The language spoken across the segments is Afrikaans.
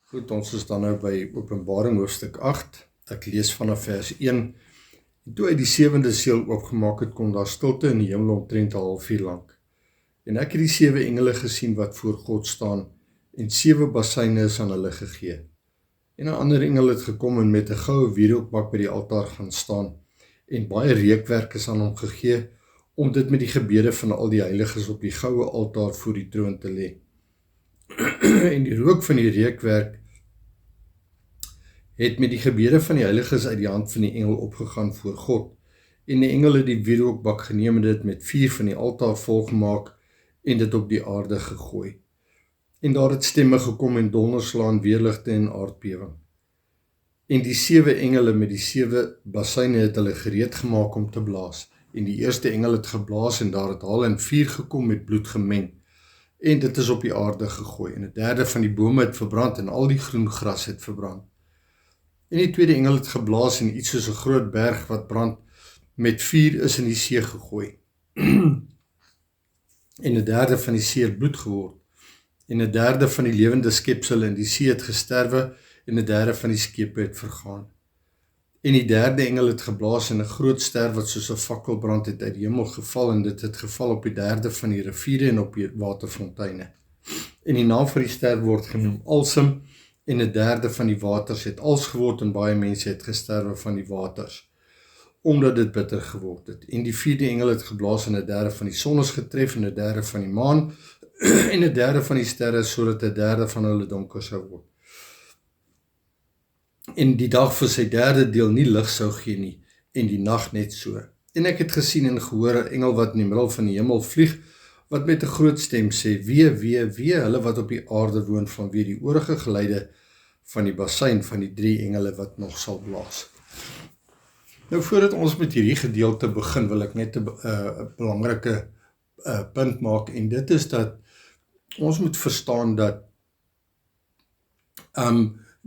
Goed, ons is dan nou by Openbaring hoofstuk 8. Ek lees vanaf vers 1. En toe hy die 7de seël oopgemaak het, kom daar stilte in die hemel omtrent 'n halfuur lank. En ek het die 7 engele gesien wat voor God staan, en 7 basyne is aan hulle gegee. En 'n ander engel het gekom en met 'n goue wierookbak by die altaar gaan staan, en baie reukwerk is aan hom gegee, om dit met die gebede van al die heiliges op die goue altaar voor die troon te lê. En die rook van die reukwerk het met die gebede van die heiliges uit die hand van die engel opgegaan voor God. En die engel het die wierookbak geneem en dit met vuur van die altaar volgemaak en dit op die aarde gegooi. En daar het stemme gekom en donderslaan, weerligte en aardbewing. En die 7 engele met die 7 basyne het hulle gereed gemaak om te blaas. En die eerste engel het geblaas en daar het haal en vuur gekom met bloed gemeng. En dit is op die aarde gegooi. En 1/3 van die bome het verbrand en al die groen gras het verbrand. En die tweede engel het geblaas en iets soos 'n groot berg wat brand met vuur is in die see gegooi. En 1/3 van die see het bloed geword. En 1/3 van die lewende skepsele in die see het gesterwe en 1/3 van die skepe het vergaan. En die 3de engel het geblaas en 'n groot ster wat soos 'n fakkelbrand het uit die hemel geval en dit het geval op die 1/3 van die riviere en op die waterfonteine. En die naam van die ster word genoem Alsem en 1/3 van die waters het als geword en baie mense het gesterwe van die waters, omdat dit bitter geword het. En die 4de engel het geblaas en 1/3 van die son is getref en 1/3 van die maan en 1/3 van die sterre, sodat 1/3 van hulle donker sou word. En die dag vir sy 3de deel nie lig sou gee nie, en die nag net so. En ek het gesien en gehoor 'n engel wat in die middel van die hemel vlieg, wat met 'n groot stem sê, wee, hulle wat op die aarde woon, vanweë die oorige geluide van die basyn van die 3 engele wat nog sal blaas. Nou voordat ons met hierdie gedeelte begin, wil ek net 'n belangrike punt maak, en dit is dat ons moet verstaan dat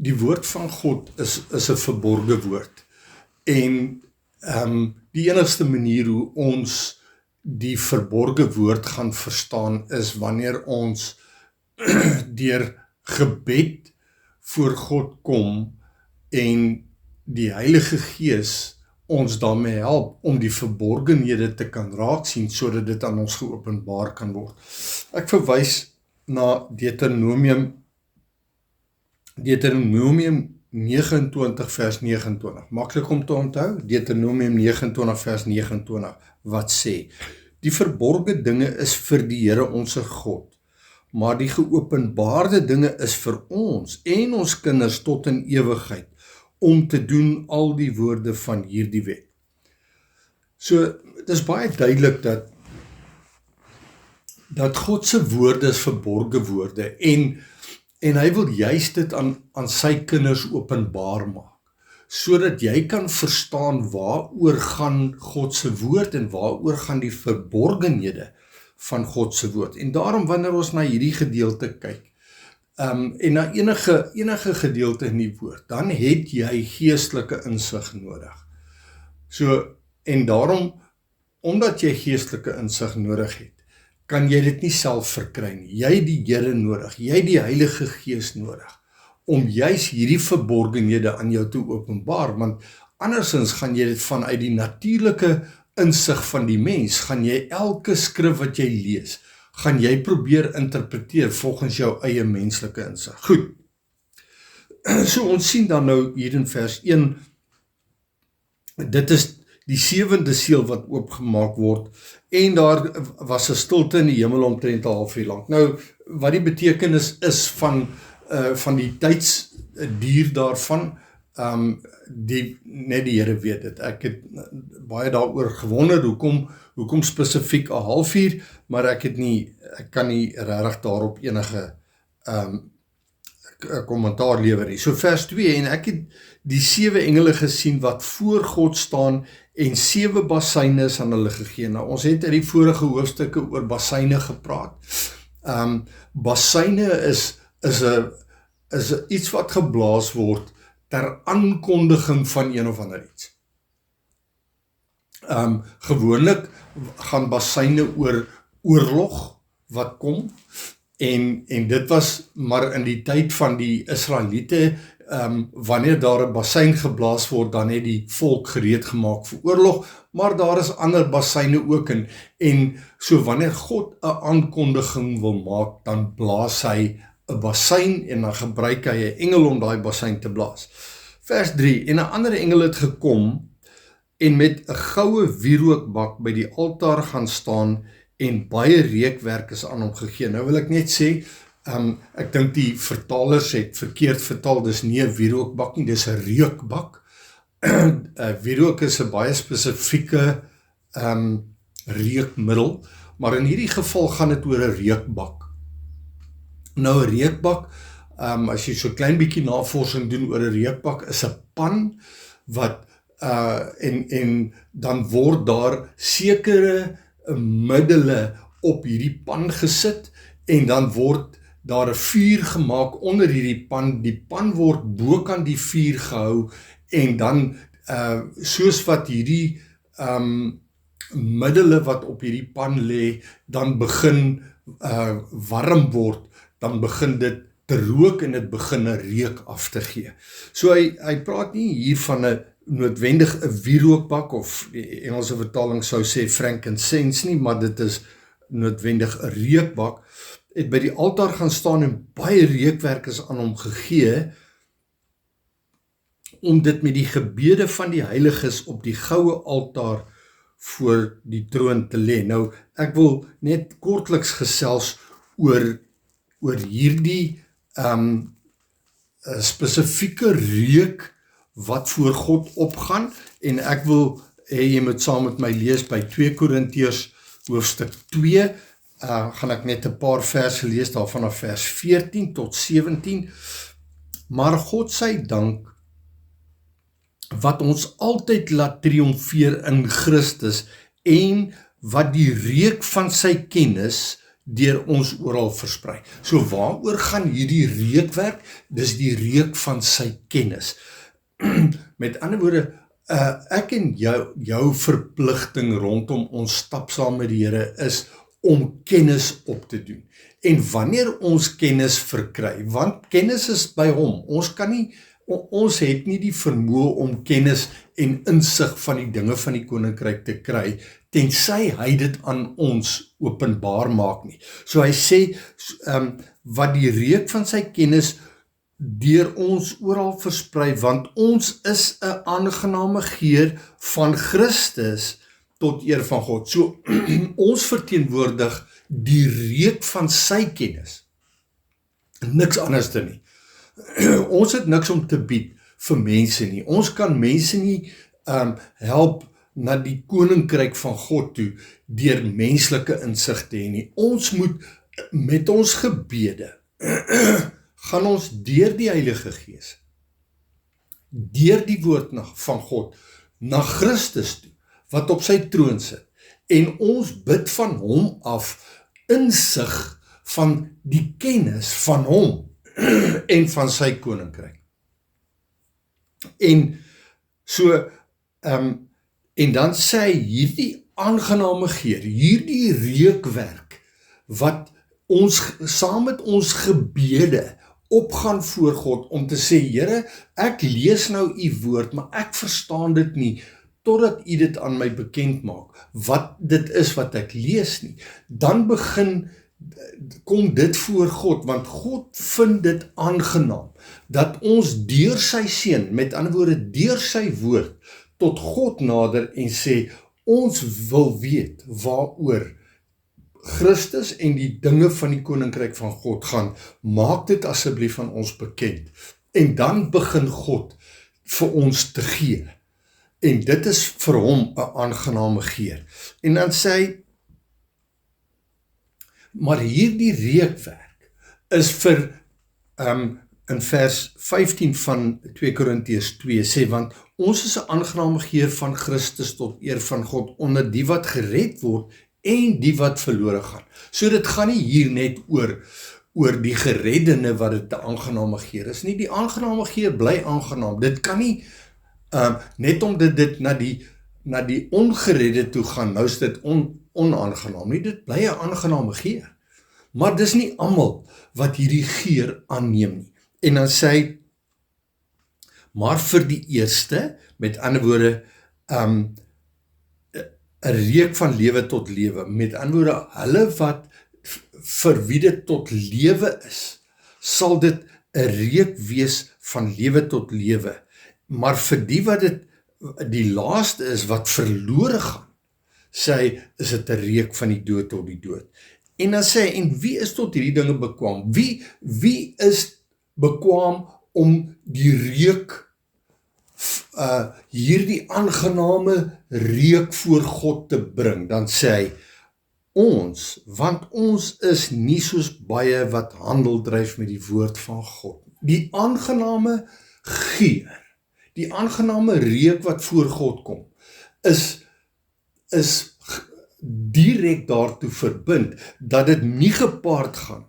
die woord van God is 'n verborge woord. En die enigste manier hoe ons die verborge woord gaan verstaan is wanneer ons deur gebed voor God kom en die Heilige Gees ons daarmee help om die verborgenhede te kan raak sien sodat dit aan ons geopenbaar kan word. Ek verwys na Deuteronomium 29 vers 29. Maklik om te onthou, Deuteronomium 29 vers 29 wat sê: die verborge dinge is vir die Here onse God, maar die geopenbaarde dinge is vir ons en ons kinders tot in ewigheid, om te doen al die woorde van hierdie wet. So, dit is baie duidelik dat God se woorde is verborge woorde, en hy wil juist dit aan sy kinders openbaar maak, sodat jy kan verstaan waaroor gaan God se woord en waaroor gaan die verborgenhede van God se woord. En daarom wanneer ons na hierdie gedeelte kyk, en na enige gedeelte in die woord, dan het jy geestelike insig nodig. So, en daarom, omdat jy geestelike insig nodig het, kan jy dit nie self verkry nie. Jy het die Here nodig, jy het die Heilige Gees nodig, om juis hierdie verborgenhede aan jou te openbaar, want andersins gaan jy dit vanuit die natuurlike insig van die mens, gaan jy elke skrif wat jy lees, gaan jy probeer interpreteer volgens jou eie menslike insig. Goed, so ons sien dan nou hier in vers 1, dit is die 7de seël wat oopgemaak word, en daar was 'n stilte in die hemel omtrent 'n halfuur lank. Nou, wat die betekenis is van die tydsduur daarvan, net die Here weet dit. Ek het baie daaroor gewonder, hoekom spesifiek 'n halfuur, maar ek kan nie regtig daarop enige kommentaar lewer nie. So vers 2, en ek het die 7 engele gesien wat voor God staan, en 7 basyne is aan hulle gegee. Nou, ons het uit die vorige hoofstukke oor basyne gepraat. Basyne is iets wat geblaas word ter aankondiging van een of ander iets. Gewoonlik gaan basyne oor oorlog wat kom, En dit was maar in die tyd van die Israeliete, wanneer daar 'n bassein geblaas word, dan het die volk gereed gemaak vir oorlog, maar daar is ander basseine ook, en so wanneer God 'n aankondiging wil maak, dan blaas hy 'n bassein, en dan gebruik hy 'n engel om daai bassein te blaas. Vers 3, en 'n ander engel het gekom, en met 'n goue wierookbak by die altaar gaan staan, en baie reukwerk is aan hom gegee. Nou wil ek net sê, ek dink die vertalers het verkeerd vertaal, dis nie 'n wierookbak nie, dis 'n reukbak. Wierook is 'n baie spesifieke reukmiddel, maar in hierdie geval gaan dit oor 'n reukbak. Nou 'n reukbak, as jy so klein bietjie navorsing doen oor 'n reukbak, is 'n pan wat en dan word daar sekere middele op hierdie pan gesit, en dan word daar 'n vuur gemaak onder hierdie pan. Die pan word bokant die vuur gehou, en dan soos wat hierdie middele wat op hierdie pan lê, dan begin warm word, dan begin dit te rook, en dit begin 'n reuk af te gee. So hy praat nie hier van 'n noodwendig 'n wierookbak, of die Engelse vertaling sou sê frankincense nie, maar dit is noodwendig 'n reukbak. Het by die altaar gaan staan, en baie reukwerk is aan hom gegee, om dit met die gebede van die heiliges op die goue altaar voor die troon te lê. Nou, ek wil net kortliks gesels oor hierdie spesifieke reuk wat voor God opgaan, en ek wil hê jy moet saam met my lees by 2 Korintiërs hoofstuk 2, gaan ek net 'n paar verse lees daar vanaf vers 14 tot 17. Maar God sy dank, wat ons altyd laat triomfeer in Christus, en wat die reuk van sy kennis deur ons oral versprei. So waaroor gaan hierdie reukwerk? Dis die reuk van sy kennis. Met ander woorde, ek en jou verpligting rondom ons stap saam met die Here is om kennis op te doen. En wanneer ons kennis verkry, want kennis is by hom, ons het nie die vermoë om kennis en insig van die dinge van die koninkryk te kry, tensy hy dit aan ons openbaar maak nie. So hy sê, wat die reuk van sy kennis deur ons oral versprei, want ons is 'n aangename geur van Christus tot eer van God. So ons verteenwoordig die reuk van sy kennis, niks anders nie. Ons het niks om te bied vir mense nie. Ons kan mense nie help na die koninkryk van God toe deur menslike insig te hê nie. Ons moet met ons gebede gaan ons deur die Heilige Gees, deur die woord van God, na Christus toe, wat op sy troon sit, en ons bid van hom af insig van die kennis van hom en van sy koninkryk. En so, en dan sê hy, hierdie aangename geur, hierdie reukwerk, wat ons saam met ons gebede opgaan voor God, om te sê, Here, ek lees nou u woord, maar ek verstaan dit nie, totdat u dit aan my bekend maak, wat dit is wat ek lees nie. Dan kom dit voor God, want God vind dit aangenaam, dat ons deur sy seun, met ander woorde, deur sy woord, tot God nader en sê, ons wil weet waaroor Christus en die dinge van die koninkryk van God gaan, maak dit asseblief aan ons bekend. En dan begin God vir ons te gee. En dit is vir hom 'n aangename geur. En dan sê hy, maar hierdie reukwerk is vir, in vers 15 van 2 Korintiërs 2 sê, want ons is 'n aangename geur van Christus tot eer van God, onder die wat gered word en die wat verlore gaan. So dit gaan nie hier net oor die gereddene wat dit 'n aangename geur is nie. Die aangename geur bly aangenaam. Dit kan nie net omdat dit na die ongeredde toe gaan, nou is dit onaangenaam nie. Dit bly 'n aangename geur. Maar dis nie almal wat hierdie geur aanneem nie. En dan sê hy, maar vir die eerste, met ander woorde, 'n reuk van lewe tot lewe, met ander woorde, hulle wat vir wie dit tot lewe is, sal dit 'n reuk wees van lewe tot lewe. Maar vir die wat dit die laaste is wat verlore gaan, sê hy, is dit 'n reuk van die dood tot die dood. En dan sê hy, en wie is tot hierdie dinge bekwaam? Wie is bekwaam om die reuk, hierdie aangename reuk voor God te bring? Dan sê hy, ons, want ons is nie soos baie wat handel dryf met die woord van God. Die aangename geur, die aangename reuk wat voor God kom, is direk daartoe verbind, dat dit nie gepaard gaan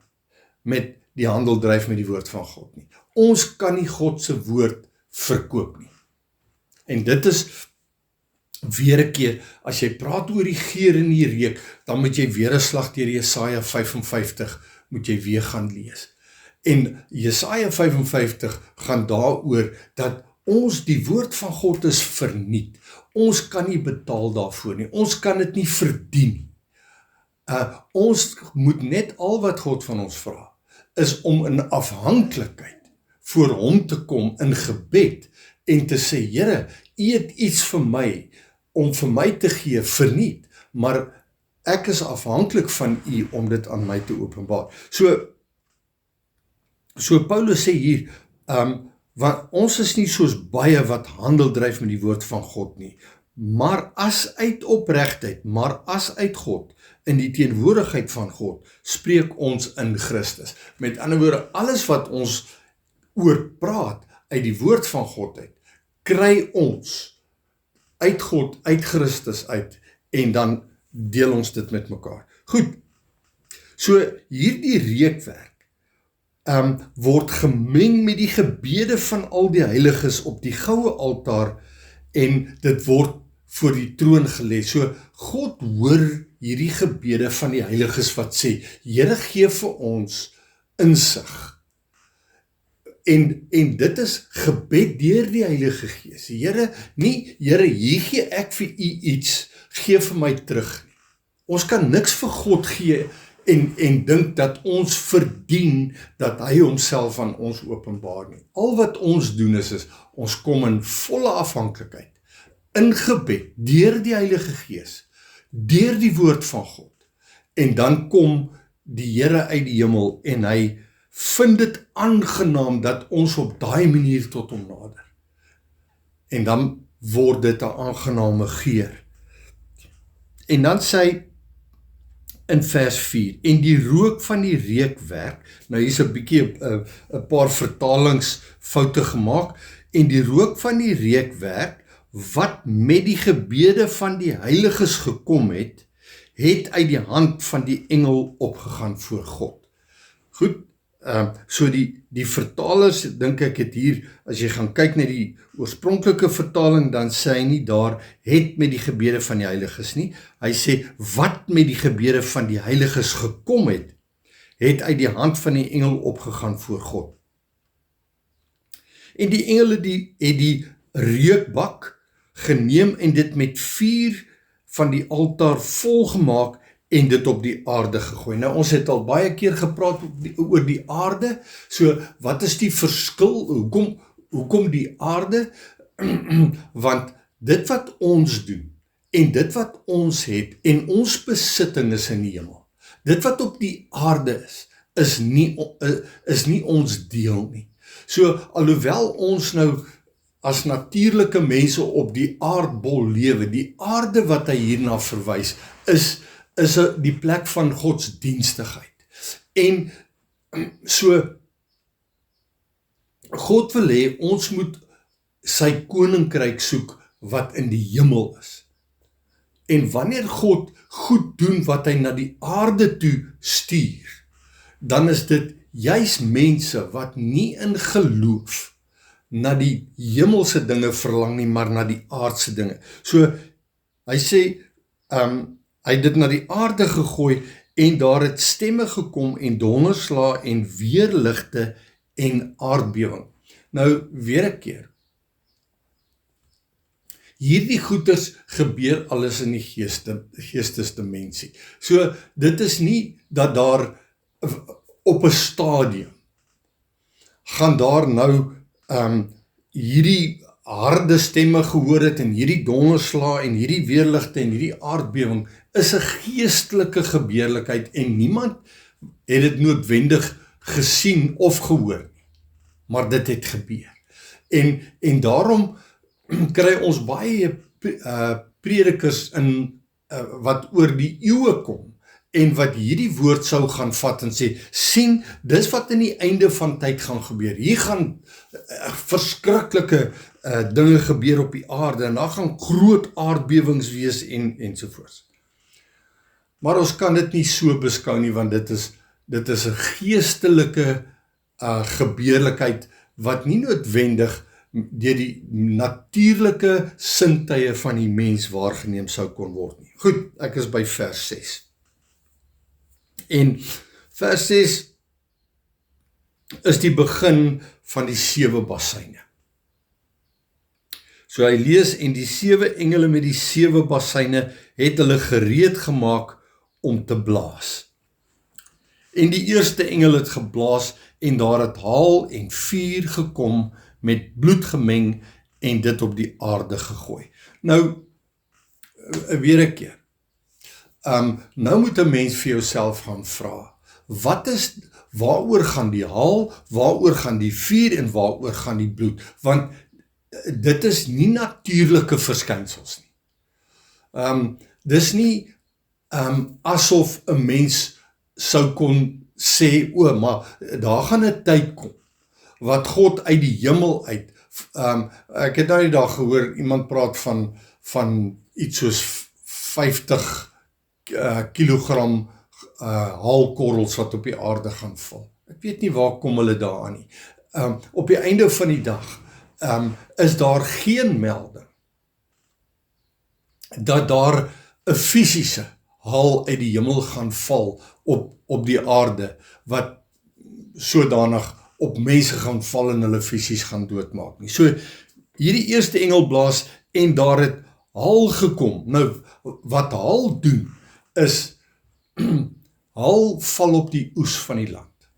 met die handel dryf met die woord van God nie. Ons kan nie God se woord verkoop nie. En dit is weer 'n keer, as jy praat oor die geur en die reuk, dan moet jy weer 'n slag deur Jesaja 55 moet jy weer gaan lees. En Jesaja 55 gaan daaroor dat ons, die woord van God is verniet. Ons kan nie betaal daarvoor nie. Ons kan dit nie verdien nie. Ons moet net al wat God van ons vra, is om in afhanklikheid voor hom te kom in gebed en te sê, Here, U het iets vir my, om vir my te gee, verniet, maar ek is afhanklik van U om dit aan my te openbaar. So Paulus sê hier, want ons is nie soos baie wat handel dryf met die woord van God nie, maar as uit opregtheid, maar as uit God, in die teenwoordigheid van God, spreek ons in Christus. Met ander woorde, alles wat ons oor praat, uit die woord van God uit, kry ons uit God, uit Christus uit, en dan deel ons dit met mekaar. Goed, so hierdie reukwerk word gemeng met die gebede van al die heiliges op die goue altaar, en dit word voor die troon gelê. So God hoor hierdie gebede van die heiliges wat sê, Here, gee vir ons insig. En dit is gebed deur die Heilige Gees. Here, nie, Here, hier gee ek vir U iets, gee vir my terug nie. Ons kan niks vir God gee en dink dat ons verdien dat hy homself aan ons openbaar nie. Al wat ons doen is ons kom in volle afhanklikheid, in gebed, deur die Heilige Gees, deur die woord van God, en dan kom die Here uit die hemel en hy vind dit aangenaam dat ons op daai manier tot hom nader. En dan word dit 'n aangename geur. En dan sê hy in vers 4, en die rook van die reukwerk, nou hier is 'n bietjie 'n paar vertalingsfoute gemaak, en die rook van die reukwerk, wat met die gebede van die heiliges gekom het, het uit die hand van die engel opgegaan voor God. Goed, so die vertalers, dink ek het hier, as jy gaan kyk na die oorspronklike vertaling, dan sê hy nie daar, het met die gebede van die heiliges nie, hy sê, wat met die gebede van die heiliges gekom het, het uit die hand van die engel opgegaan voor God. En die engele het die reukbak geneem en dit met vuur van die altaar volgemaak en dit op die aarde gegooi. Nou, ons het al baie keer gepraat oor die aarde, so wat is die verskil, hoekom die aarde? Want dit wat ons doen, en dit wat ons het, en ons besitting is in die hemel, dit wat op die aarde is nie ons deel nie. So, alhoewel ons nou as natuurlike mense op die aardbol lewe, die aarde wat hy hierna verwys, is die plek van godsdienstigheid. En so, God wil hê, ons moet sy koninkryk soek wat in die hemel is. En wanneer God goed doen wat hy na die aarde toe stuur, dan is dit juis mense wat nie in geloof na die hemelse dinge verlang nie, maar na die aardse dinge. So, hy sê, hy het dit na die aarde gegooi, en daar het stemme gekom en donderslae en weerligte en aardbewing. Nou, weer 'n keer. Hierdie goeters gebeur alles in die geestesdimensie. So, dit is nie dat daar op 'n stadium gaan daar nou hierdie harde stemme gehoor het en hierdie donderslae en hierdie weerligte en hierdie aardbewing is 'n geestelike gebeurlikheid en niemand het dit noodwendig gesien of gehoor nie. Maar dit het gebeur. En daarom kry ons baie predikers in wat oor die eeue kom en wat hierdie woord sou gaan vat en sê, sien, dis wat in die einde van tyd gaan gebeur. Hier gaan verskriklike dinge gebeur op die aarde en daar gaan groot aardbewings wees ensovoorts. Maar ons kan dit nie so beskou nie, want dit is 'n geestelike gebeurlikheid wat nie noodwendig deur die natuurlike sintuie van die mens waargeneem sou kon word nie. Goed, ek is by vers 6. En vers 6 is die begin van die 7 bassyne. So hy lees, en die 7 engele met die 7 bassyne het hulle gereed gemaak om te blaas. En die eerste engel het geblaas en daar het haal en vuur gekom met bloed gemeng en dit op die aarde gegooi. Nou, weer 'n keer. Nou moet 'n mens vir jouself gaan vra, waaroor gaan die haal, waaroor gaan die vuur en waaroor gaan die bloed? Want dit is nie natuurlike verskynsels nie. Dis nie asof 'n mens sou kon sê, maar daar gaan 'n tyd kom wat God uit die hemel uit, ek het nou die dag gehoor, iemand praat van iets soos 50 kilogram haalkorrels wat op die aarde gaan val. Ek weet nie waar kom hulle daaraan nie. Op die einde van die dag is daar geen melding dat daar 'n fisiese haal uit die hemel gaan val op die aarde wat sodanig op mense gaan val en hulle fisies gaan doodmaak nie. So, hierdie eerste engel blaas en daar het haal gekom. Nou, wat haal doen is, haal val op die oes van die land.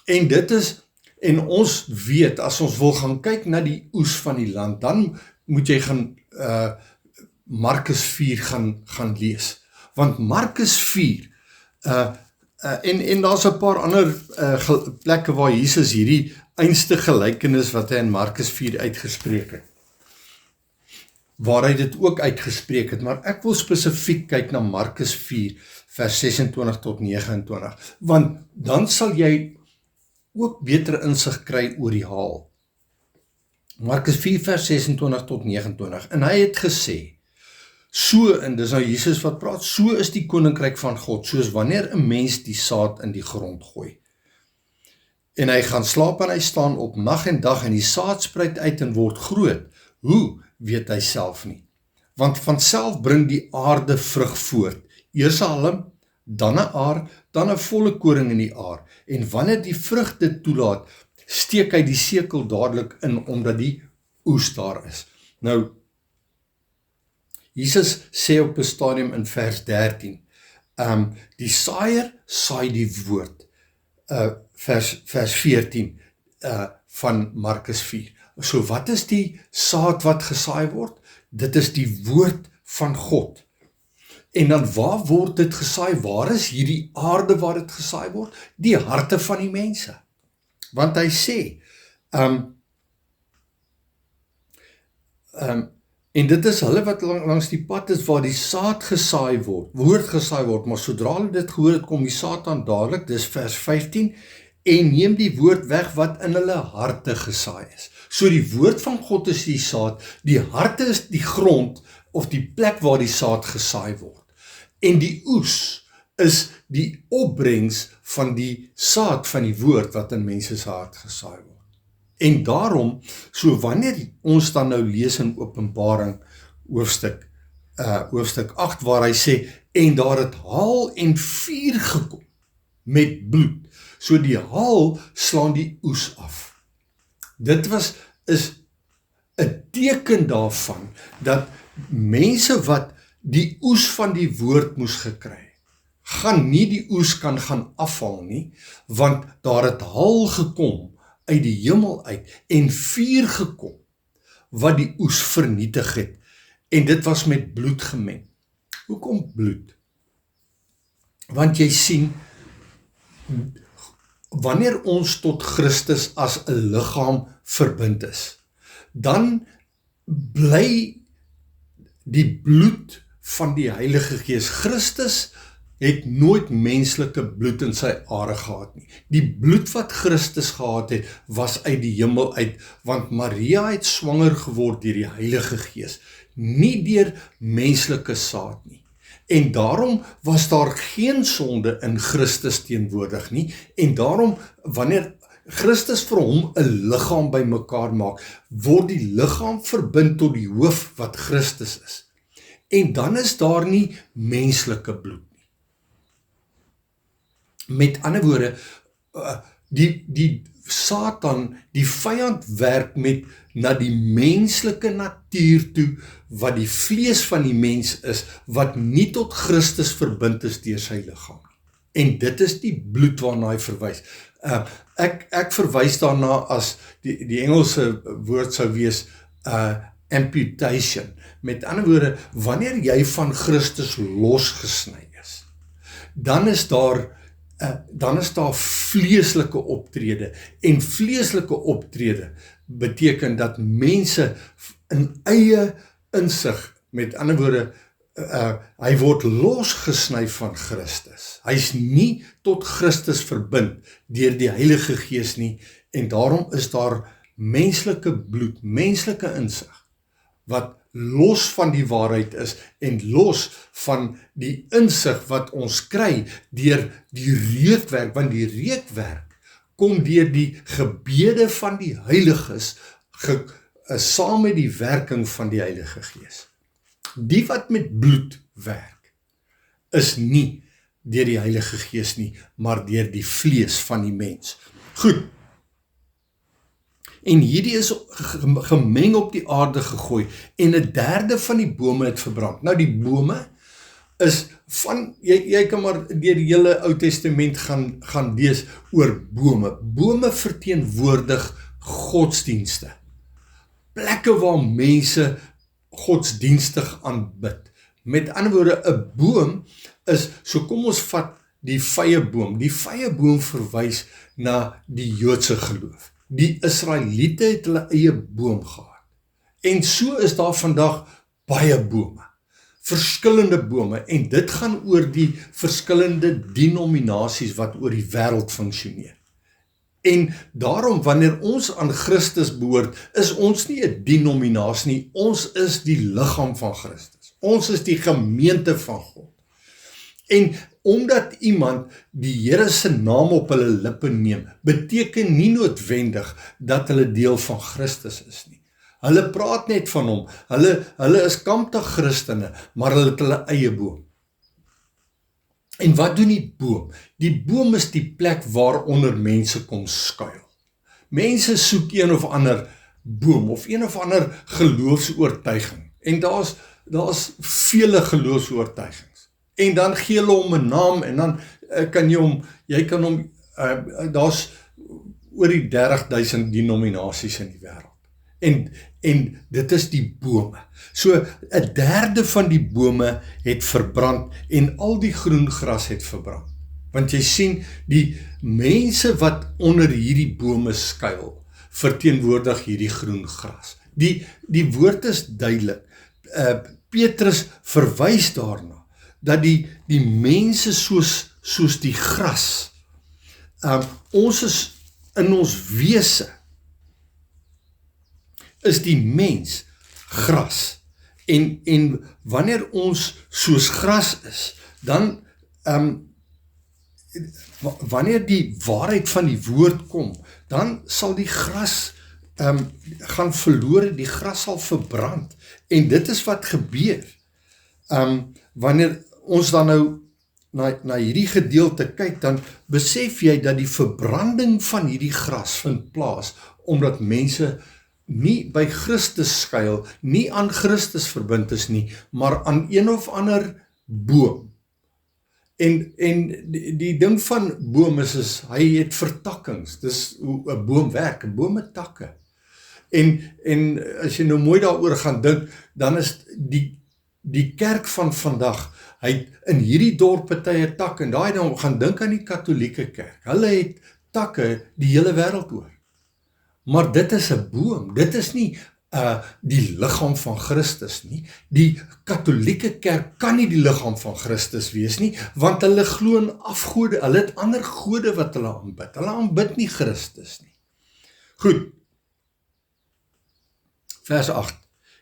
En dit is, en ons weet, as ons wil gaan kyk na die oes van die land, dan moet jy gaan Markus 4 gaan lees. Want Markus 4, en daar's 'n paar ander plekke waar Jesus hierdie einste gelykenis wat hy in Markus 4 uitgespreek het, waar hy dit ook uitgespreek het, maar ek wil spesifiek kyk na Markus 4 vers 26 tot 29, want dan sal jy ook beter insig kry oor die haal. Markus 4 vers 26 tot 29, en hy het gesê, so, en dis nou Jesus wat praat, so is die koninkryk van God, soos wanneer 'n mens die saad in die grond gooi. En hy gaan slaap en hy staan op nag en dag en die saad spruit uit en word groot. Hoe, weet hy self nie. Want vanself bring die aarde vrug voort. Eers 'n halm, dan 'n aar, dan 'n volle koring in die aar. En wanneer die vrug dit toelaat, steek hy die sekel dadelik in, omdat die oes daar is. Nou, Jesus sê op 'n stadium in vers 13, die saaier saai die woord, vers 14 van Markus 4. So wat is die saad wat gesaai word? Dit is die woord van God. En dan waar word dit gesaai? Waar is hierdie aarde waar dit gesaai word? Die harte van die mense. Want hy sê, en dit is hulle wat langs die pad is waar die saad gesaai word, woord gesaai word, maar sodra hulle dit gehoor het, kom die Satan dadelik, dis vers 15, en neem die woord weg wat in hulle harte gesaai is. So die woord van God is die saad, die harte is die grond, of die plek waar die saad gesaai word. En die oes is die opbrengs van die saad van die woord wat in mense se hart gesaai word. En daarom, so wanneer ons dan nou lees in Openbaring hoofstuk hoofstuk 8 waar hy sê, en daar het haal en vuur gekom met bloed. So die haal slaan die oes af. Dit is 'n teken daarvan dat mense wat die oes van die woord moes gekry, gaan nie die oes kan gaan afhaal nie, want daar het haal gekom uit die hemel uit en vuur gekom wat die oes vernietig het, en dit was met bloed gemeng. Hoekom bloed? Want jy sien, wanneer ons tot Christus as 'n liggaam verbind is, dan bly die bloed van die Heilige Gees. Christus het nooit menslike bloed in sy are gehad nie. Die bloed wat Christus gehad het, was uit die hemel uit, want Maria het swanger geword deur die Heilige Gees, nie deur menslike saad nie. En daarom was daar geen sonde in Christus teenwoordig nie, en daarom, wanneer Christus vir hom 'n liggaam bymekaar maak, word die liggaam verbind tot die hoof wat Christus is. En dan is daar nie menslike bloed nie. Met ander woorde, die Satan, die vyand werk met na die menslike natuur toe, wat die vlees van die mens is, wat nie tot Christus verbind is deur sy liggaam. En dit is die bloed waarna hy verwys. Ek verwys daarna as die Engelse woord sou wees amputation. Met ander woorde, wanneer jy van Christus losgesny is, dan is daar vleeslike optrede, en vleeslike optrede beteken dat mense in eie insig, met ander woorde, hy word losgesny van Christus. Hy is nie tot Christus verbind deur die Heilige Gees nie, en daarom is daar menslike bloed, menslike insig, wat los van die waarheid is, en los van die insig wat ons kry deur die reukwerk, want die reukwerk kom deur die gebede van die heiliges, saam met die werking van die Heilige Gees. Die wat met bloed werk, is nie deur die Heilige Gees nie, maar deur die vlees van die mens. Goed. En hierdie is gemeng op die aarde gegooi, en 1/3 van die bome het verbrand. Nou die bome is van, jy kan maar deur die hele Ou Testament gaan lees oor bome. Bome verteenwoordig godsdienste. Plekke waar mense godsdienstig aanbid. Met ander woorde, 'n boom is, so kom ons vat die vyeboom. Die vyeboom verwys na die Joodse geloof. Die Israeliete het hulle eie boom gehad. En so is daar vandag baie bome. Verskillende bome, en dit gaan oor die verskillende denominasies wat oor die wêreld funksioneer. En daarom, wanneer ons aan Christus behoort, is ons nie 'n denominasie nie, ons is die liggaam van Christus. Ons is die gemeente van God. En omdat iemand die Here se naam op hulle lippe neem, beteken nie noodwendig dat hulle deel van Christus is nie. Hulle praat net van hom, hulle is kamptig Christene, maar hulle het hulle eie boom. En wat doen die boom? Die boom is die plek waaronder mense kom skuil. Mense soek een of ander boom, of een of ander geloofsoortuiging. En daar's vele geloofsoortuigings. En dan gee hulle hom 'n naam, en dan jy kan hom, daar's oor die 30.000 denominasies in die wêreld. En dit is die bome. So 1/3 van die bome het verbrand, en al die groen gras het verbrand. Want jy sien, die mense wat onder hierdie bome skuil, verteenwoordig hierdie groen gras. Die woord is duidelik. Petrus verwys daarna, dat die mense soos die gras, ons is in ons wese, is die mens gras, en wanneer ons soos gras is, dan, wanneer die waarheid van die woord kom, dan sal die gras gaan verlore, die gras sal verbrand, en dit is wat gebeur. Wanneer ons dan nou na hierdie gedeelte kyk, dan besef jy dat die verbranding van hierdie gras vind plaas, omdat mense nie by Christus skuil, nie aan Christus verbind is nie, maar aan een of ander boom. En die ding van boom is hy het vertakkings, dis hoe 'n boom werk, 'n boom het takke. En as jy nou mooi daaroor gaan dink, dan is die kerk van vandag, hy het in hierdie dorp partye takke, en daai dan gaan dink aan die katholieke kerk, hulle het takke die hele wêreld oor. Maar dit is 'n boom, dit is nie die liggaam van Christus nie. Die katholieke kerk kan nie die liggaam van Christus wees nie, want hulle glo in afgode, hulle het ander gode wat hulle aanbid nie Christus nie. Goed, vers 8.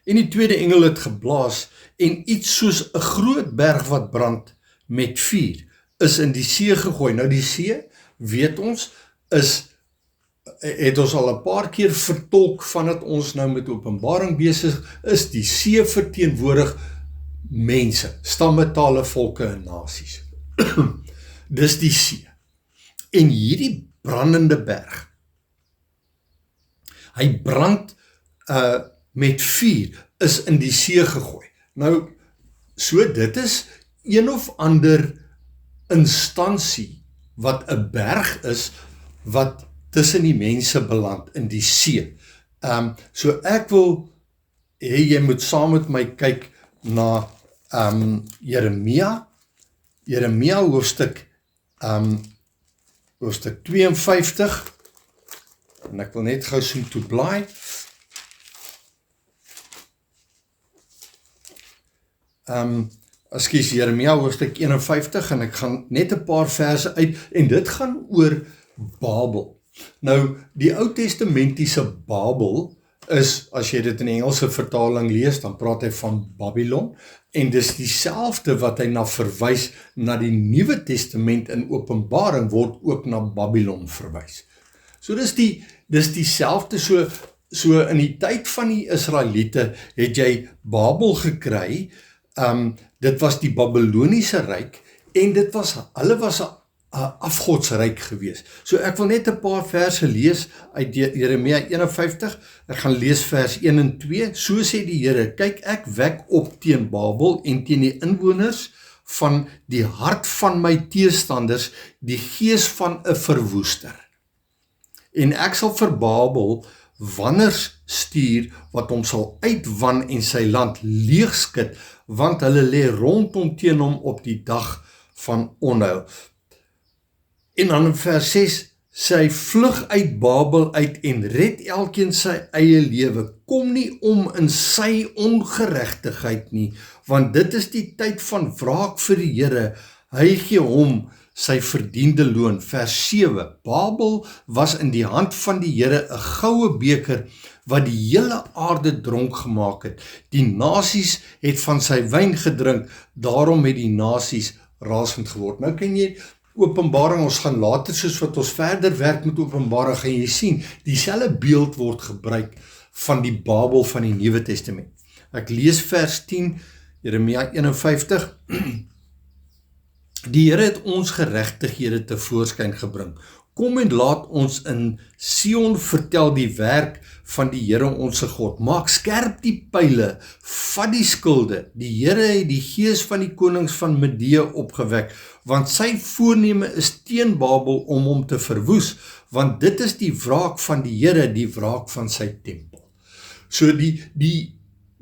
En die tweede engel het geblaas, en iets soos 'n groot berg wat brand met vuur is in die see gegooi. Nou die see, weet ons, het ons al 'n paar keer vertolk vandat ons nou met Openbaring besig is, die see verteenwoordig mense, stamme, tale, volke en nasies. Dis die see. En hierdie brandende berg, hy brand met vuur, is in die see gegooi. Nou, so dit is een of ander instansie wat 'n berg is, wat tussen die mense beland in die see. So ek wil hê jy moet saam met my kyk na Jeremia hoofstuk 52, en ek wil net gou soom toe blaai. Jeremia hoofstuk 51, en ek gaan net 'n paar verse uit, en dit gaan oor Babel. Nou, die Ou Testamentiese Babel is, as jy dit in Engelse vertaling lees, dan praat hy van Babylon, en dis dieselfde wat hy na verwys na die Nuwe Testament in Openbaring word ook na Babylon verwys. So dis dieselfde, so in die tyd van die Israeliete het jy Babel gekry, dit was die Babyloniese ryk, en hulle was 'n afgodsryk gewees. So ek wil net 'n paar verse lees uit Jeremia 51, ek gaan lees vers 1 en 2, so sê die Here, kyk ek wek op teen Babel en teen die inwoners van die hart van my teestanders, die gees van 'n verwoester. En ek sal vir Babel wanners stuur, wat hom sal uitwan en sy land leegskud, want hulle lê rondom teen hom op die dag van onheil. En dan in vers 6, sy vlug uit Babel uit en red elkeen sy eie lewe, kom nie om in sy ongeregtigheid nie, want dit is die tyd van wraak vir die Here, hy gee hom sy verdiende loon. Vers 7, Babel was in die hand van die Here 'n goue beker, wat die hele aarde dronk gemaak het. Die nasies het van sy wyn gedrink, daarom het die nasies rasend geword. Nou kan jy Openbaring, ons gaan later, soos wat ons verder werk met Openbaring, gaan jy sien, dieselfde beeld word gebruik van die Babel van die Nuwe Testament. Ek lees vers 10, Jeremia 51, die Here het ons geregtighede tevoorskyn gebring. Kom en laat ons in Sion vertel die werk van die Here onse God. Maak skerp die pyle, vat die skilde. Die Here het die gees van die konings van Medea opgewek, want sy voorneme is teen Babel om hom te verwoes, want dit is die wraak van die Here, die wraak van sy tempel. So die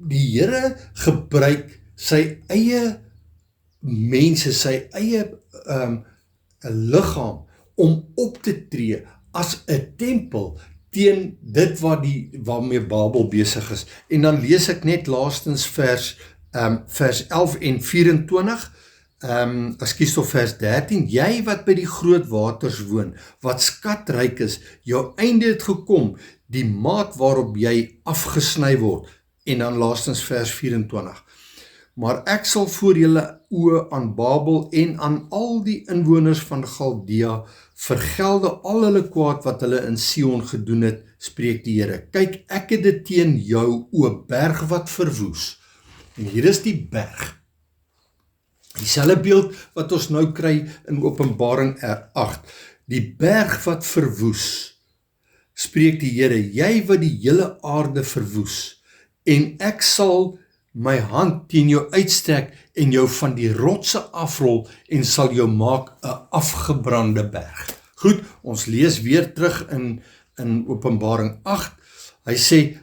Here gebruik sy eie mense, sy eie liggaam, om op te tree as 'n tempel teen dit waarmee Babel besig is. En dan lees ek net laastens vers 11 en 24, tot vers 13, jy wat by die groot waters woon, wat skatryk is, jou einde het gekom, die maat waarop jy afgesny word. En dan laastens vers 24, maar ek sal voor julle oë aan Babel en aan al die inwoners van Chaldea vergelde al hulle kwaad wat hulle in Sion gedoen het, spreek die Here. Kyk, ek het dit teen jou, o berg wat verwoes. En hier is die berg. Dieselfde beeld wat ons nou kry in Openbaring 8. Die berg wat verwoes, spreek die Here, jy wat die hele aarde verwoes, en ek sal my hand teen jou uitstrek en jou van die rotse afrol en sal jou maak 'n afgebrande berg. Goed, ons lees weer terug in Openbaring 8. Hy sê,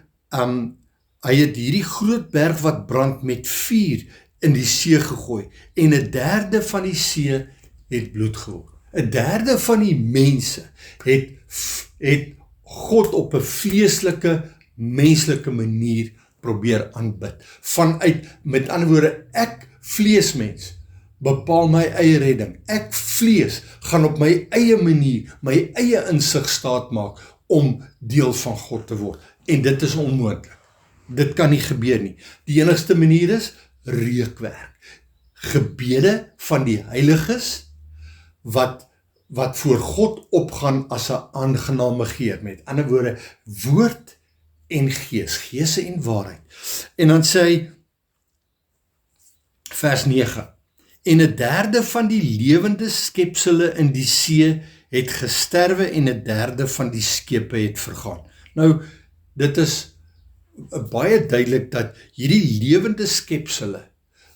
hy het hierdie groot berg wat brand met vuur in die see gegooi en 1/3 van die see het bloed geword. 1/3 van die mense het God op 'n vleeslike, menslike manier probeer aanbid. Vanuit, met ander woorde, ek vleesmens bepaal my eie redding. Ek vlees gaan op my eie manier, my eie insig staat maak om deel van God te word. En dit is onmoontlik. Dit kan nie gebeur nie. Die enigste manier is reukwerk. Gebede van die heiliges wat voor God opgaan as 'n aangename geur. Met ander woorde, woord en gees en waarheid. En dan sê hy, vers 9, en 1/3 van die lewende skepsele in die see het gesterwe en 1/3 van die skepe het vergaan. Nou, dit is baie duidelik dat hierdie lewende skepsele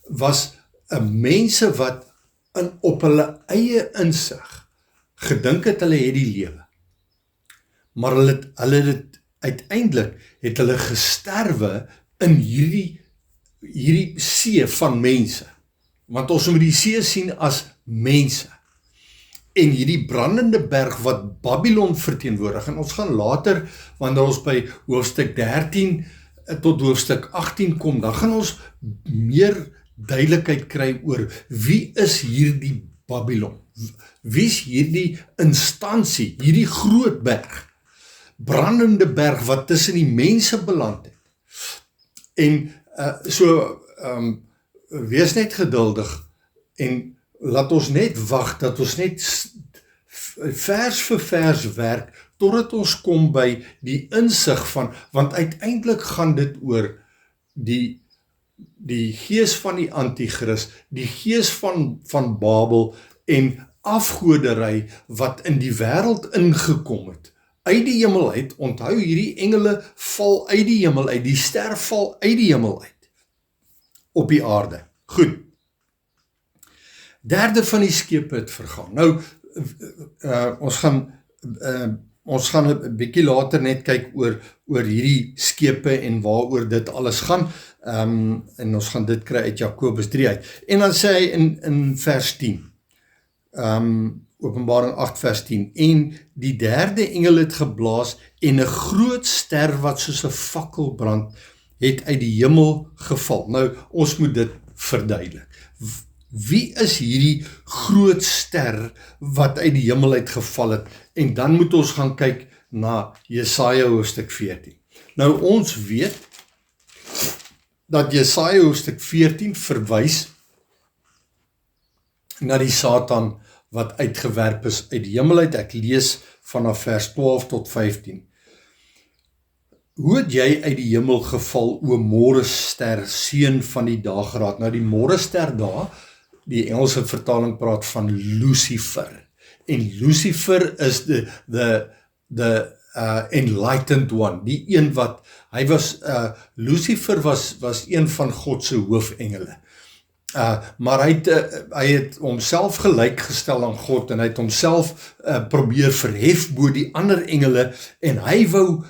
was 'n mense wat op hulle eie insig gedink het hulle het die lewe. Maar hulle het uiteindelik het hulle gesterwe in hierdie see van mense. Want ons moet die see sien as mense. En hierdie brandende berg wat Babylon verteenwoordig, en ons gaan later, wanneer ons by hoofstuk 13 tot hoofstuk 18 kom, dan gaan ons meer duidelikheid kry oor wie is hierdie Babylon? Wie is hierdie instansie, hierdie groot berg, brandende berg wat tussen die mense beland het? En wees net geduldig en laat ons net wag dat ons net vers vir vers werk totdat ons kom by die insig van, want uiteindelik gaan dit oor die gees van die antichrist, die gees van Babel en afgoderry wat in die wêreld ingekom het. Uit die hemel uit, onthou hierdie engele val uit die hemel uit, die ster val uit die hemel uit, op die aarde. Goed. 1/3 van die skepe het vergaan. Nou, ons gaan 'n bietjie later net kyk oor hierdie skepe en waaroor dit alles gaan, en ons gaan dit kry uit Jakobus 3 uit. En dan sê hy in vers 10, Openbaring 8 vers 10, en die 3de engel het geblaas en 'n groot ster wat soos 'n fakkel brand, het uit die hemel geval. Nou, ons moet dit verduidelik. Wie is hierdie groot ster wat uit die hemel uitgeval het? En dan moet ons gaan kyk na Jesaja hoofstuk 14. Nou, ons weet dat Jesaja hoofstuk 14 verwys na die Satan wat uitgewerp is uit die hemel uit. Ek lees vanaf vers 12 tot 15. Hoe het jy uit die hemel geval, o môrester, seun van die dageraad? Nou, die môrester daar, die Engelse vertaling praat van Lucifer. En Lucifer is the enlightened one, die een wat, Lucifer was een van God se hoofengele. Maar hy het homself gelyk gestel aan God en hy het homself probeer verhef bo die ander engele en hy wou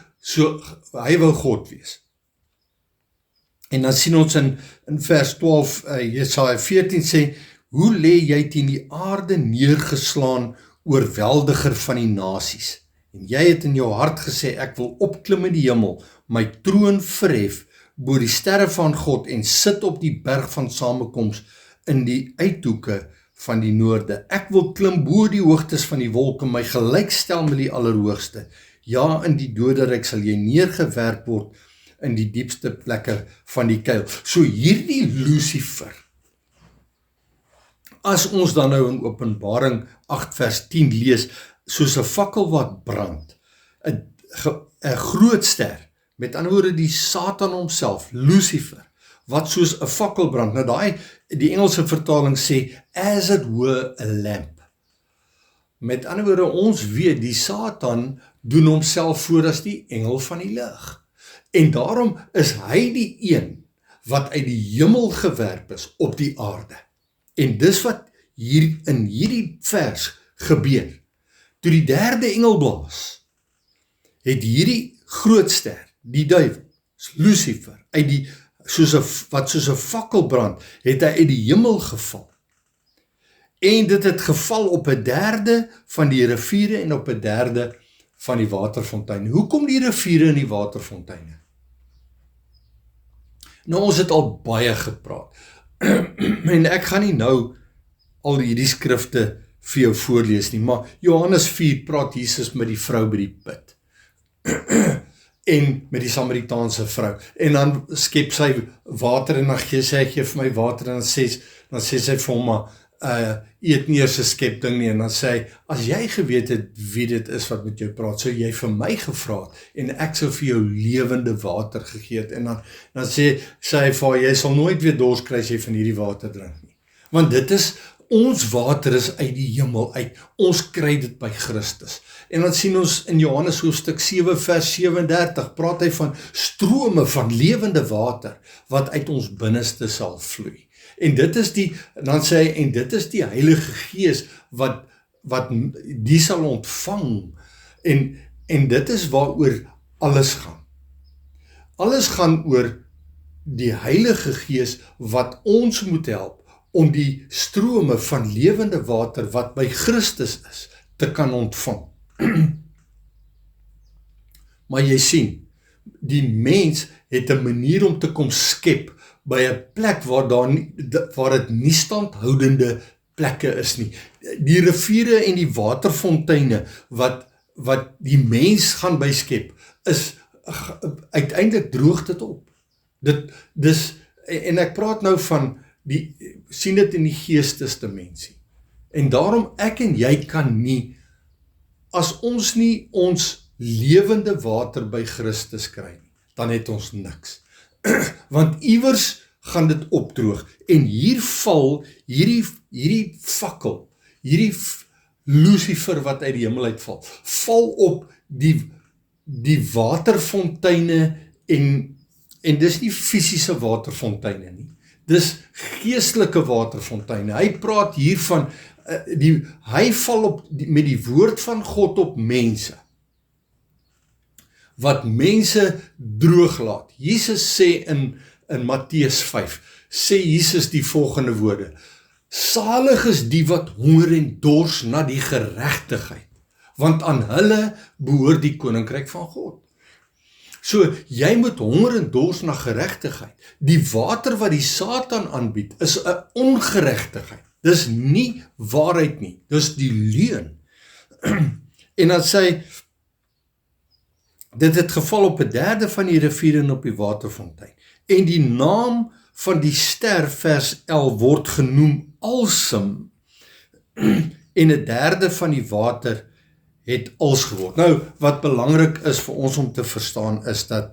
God wees. En dan sien ons in vers 12, Jesaja 14 sê, hoe lê jy teen die aarde neergeslaan, oorweldiger van die nasies? En jy het in jou hart gesê, ek wil opklim in die hemel, my troon verhef, bo die sterre van God en sit op die berg van samekoms in die uithoeke van die noorde. Ek wil klim bo die hoogtes van die wolke, my gelykstel met die Allerhoogste. Ja, in die doderyk sal jy neergewerp word in die diepste plekke van die kuil. So hierdie Lucifer, as ons dan nou in Openbaring 8 vers 10 lees, soos 'n fakkel wat brand, 'n groot ster, met ander woorde die Satan homself, Lucifer, wat soos 'n fakkel brand. Nou die Engelse vertaling sê, as it were a lamp. Met ander woorde, ons weet, die Satan doen homself voor as die engel van die lig. En daarom is hy die een wat uit die hemel gewerp is op die aarde. En dis wat hier in hierdie vers gebeur. Toe die derde engel blaas, het hierdie groot ster, die duivel, Lucifer, wat soos 'n fakkel brand, het hy uit die hemel geval. En dit het geval op 'n derde van die riviere en op 'n derde van die waterfonteine. Hoekom die riviere en die waterfonteine? Nou, ons het al baie gepraat. En ek gaan nie nou al hierdie skrifte vir jou voorlees nie, maar Johannes 4 praat Jesus met die vrou by die put. En met die Samaritaanse vrou. En dan skep sy water en dan sê hy, gee vir my water, en dan sê sy vir hom, maar eet nie eers 'n skep ding nie, en dan sê hy, as jy geweet het wie dit is wat met jou praat, sou jy vir my gevra het, en ek sou vir jou lewende water gegee het, en dan sê hy vir haar, jy sal nooit weer dors kry as jy van hierdie water drink nie, want dit is, ons water is uit die hemel uit, ons kry dit by Christus. En dan sien ons in Johannes hoofstuk 7 vers 37, praat hy van strome van lewende water, wat uit ons binneste sal vloei. En dit is dan sê hy, en dit is die Heilige Gees, wat die sal ontvang, en dit is waaroor alles gaan. Alles gaan oor die Heilige Gees, wat ons moet help, om die strome van lewende water, wat by Christus is, te kan ontvang. Maar jy sien, die mens het 'n manier om te kom skep, by 'n plek waar dit nie standhoudende plekke is nie. Die riviere en die waterfonteine wat die mens gaan byskep, is uiteindelik droog dit op. En ek praat nou van sien dit in die geestesdimensie. En daarom ek en jy kan nie, as ons nie ons lewende water by Christus kry nie, dan het ons niks. Want iewers gaan dit opdroog, en hier val hierdie fakkel, hierdie Lucifer wat uit die hemel uitval, val op die waterfonteine, en dis nie fisiese waterfonteine nie, dis geestelike waterfonteine. Hy praat hier van, hy val met die woord van God op mense, wat mense droog laat. Jesus sê in Matteus 5, sê Jesus die volgende woorde, salig is die wat honger en dors na die geregtigheid, want aan hulle behoort die koninkryk van God. So, jy moet honger en dors na geregtigheid. Die water wat die Satan aanbied, is 'n ongeregtigheid. Dis nie waarheid nie, dis die leuen. En dan sê, dit het geval op 'n derde van die riviere en op die waterfontein. En die naam van die ster, vers 11, word genoem Alsem, en 'n derde van die water het als geword. Nou, wat belangrik is vir ons om te verstaan, is dat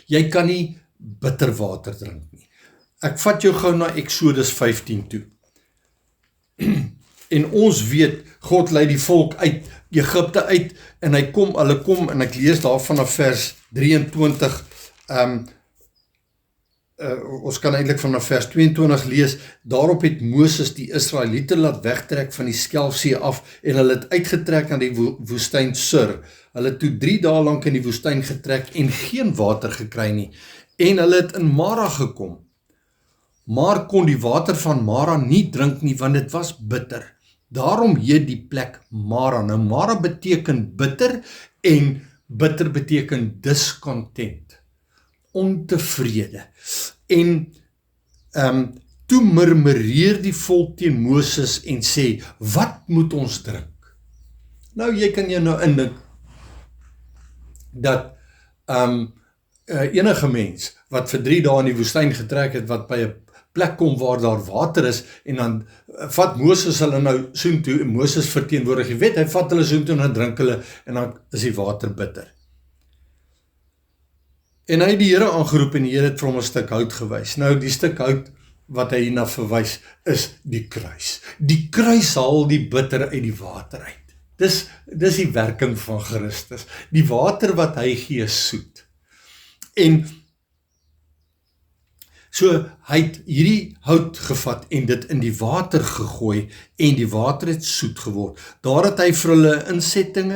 jy kan nie bitter water drink nie. Ek vat jou gou na Exodus 15 toe. En ons weet, God lei die volk uit Egipte uit, en hulle kom, en ek lees daar vanaf vers 23, ons kan eintlik vanaf vers 22 lees, daarop het Moses die Israeliete laat wegtrek van die Skelfsee af, en hulle het uitgetrek aan die woestyn Sur. Hulle het toe 3 dae lank in die woestyn getrek, en geen water gekry nie, en hulle het in Mara gekom, maar kon die water van Mara nie drink nie, want dit was bitter. Daarom heet die plek Mara. Nou, Mara beteken bitter, en bitter beteken discontent, ontevrede. En toe murmureer die volk teen Moses en sê, wat moet ons drink? Nou, jy kan jou nou indink, dat enige mens, wat vir 3 dae in die woestyn getrek het, wat by 'n plek kom waar daar water is, en dan vat Moses hulle nou soontoe, en Moses verteenwoordig die wet, hy vat hulle soontoe en dan drink hulle, en dan is die water bitter. En hy het die Here aangeroep en die Here het vir hom 'n stuk hout gewys. Nou die stuk hout wat hy hierna verwys is die kruis. Die kruis haal die bitter uit die water uit. Dis die werking van Christus. Die water wat hy gee is soet. En so hy het hierdie hout gevat en dit in die water gegooi en die water het soet geword. Daar het hy vir hulle insetting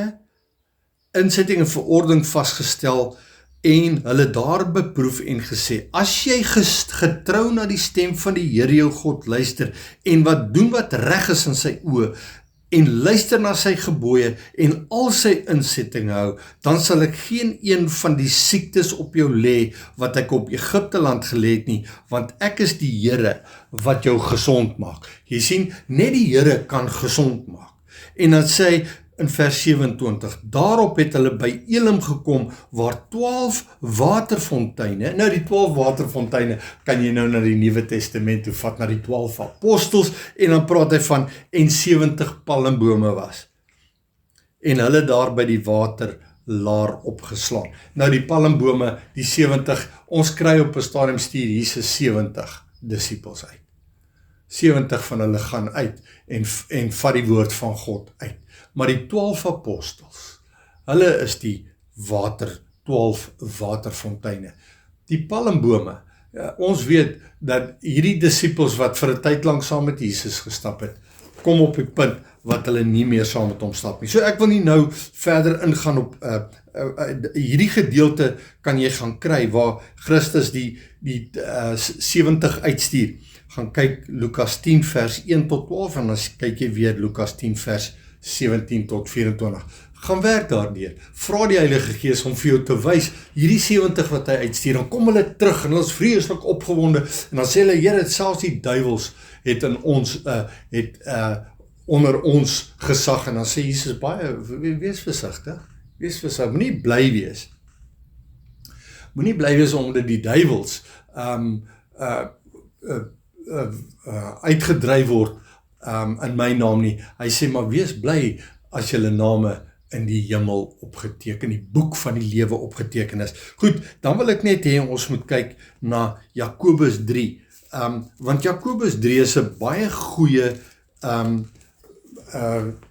en verordening vasgestel en hulle daar beproef en gesê, as jy getrou na die stem van die Here jou God luister en wat doen wat reg is in sy oë en luister na sy gebooie en al sy insettinge hou, dan sal ek geen een van die siektes op jou lê wat ek op Egipte land gelê het nie, want ek is die Here wat jou gesond maak. Jy sien, net die Here kan gesond maak. En dan sê hy in vers 27, daarop het hulle by Elim gekom waar 12 waterfonteine, nou die 12 waterfonteine kan jy nou na die Nuwe Testament toe vat, na die 12 apostels, en dan praat hy van, en 70 palmbome was. En hulle daar by die waterlaar opgeslaan. Nou die palmbome, die 70, ons kry op 'n stadium stuur Jesus 70 disippels uit. 70 van hulle gaan uit en vat die woord van God uit. Maar die 12 apostels, hulle is die 12 waterfonteine. Die palmbome, ons weet dat hierdie disippels wat vir 'n tyd lank saam met Jesus gestap het, kom op die punt wat hulle nie meer saam met hom stap nie. So ek wil nie nou verder ingaan op hierdie gedeelte kan jy gaan kry waar Christus die 70 uitstuur. Gaan kyk Lukas 10 vers 1 tot 12 en dan kyk jy weer Lukas 10 vers 17 tot 24. Gaan werk daardeur. Vra die Heilige Gees om vir jou te wys, hierdie 70 wat hy uitstuur, dan kom hulle terug en hulle is vreeslik opgewonde en dan sê hulle, Here, selfs die duiwels het in ons onder ons gesag, en dan sê Jesus baie, wees versigtig, moenie bly wees. Moenie bly wees omdat die duiwels uitgedryf word in my naam nie. Hy sê, maar wees bly as julle name in die hemel opgeteken, die boek van die lewe opgeteken is. Goed, dan wil ek net hê ons moet kyk na Jakobus 3, want Jakobus 3 is 'n baie goeie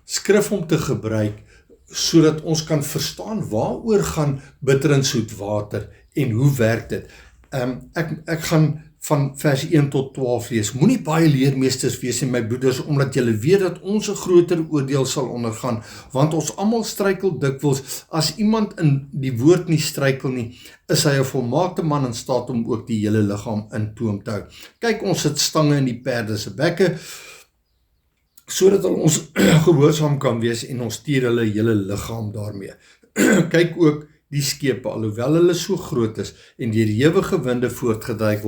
skrif om te gebruik, sodat ons kan verstaan waaroor gaan bitter en soet water en hoe werk dit. Ek gaan van vers 1 tot 12 lees. Moenie baie leermeesters wees en my broeders, omdat julle weet dat ons 'n groter oordeel sal ondergaan, want ons almal struikel dikwels. As iemand in die woord nie struikel nie, is hy 'n volmaakte man in staat om ook die hele liggaam in toom te hou. Kyk, ons sit stange in die perde se bekke, sodat hulle ons gehoorsaam kan wees en ons stuur hulle hele liggaam daarmee. Kyk ook die skepe, alhoewel hulle so groot is en deur ewige winde voortgedryf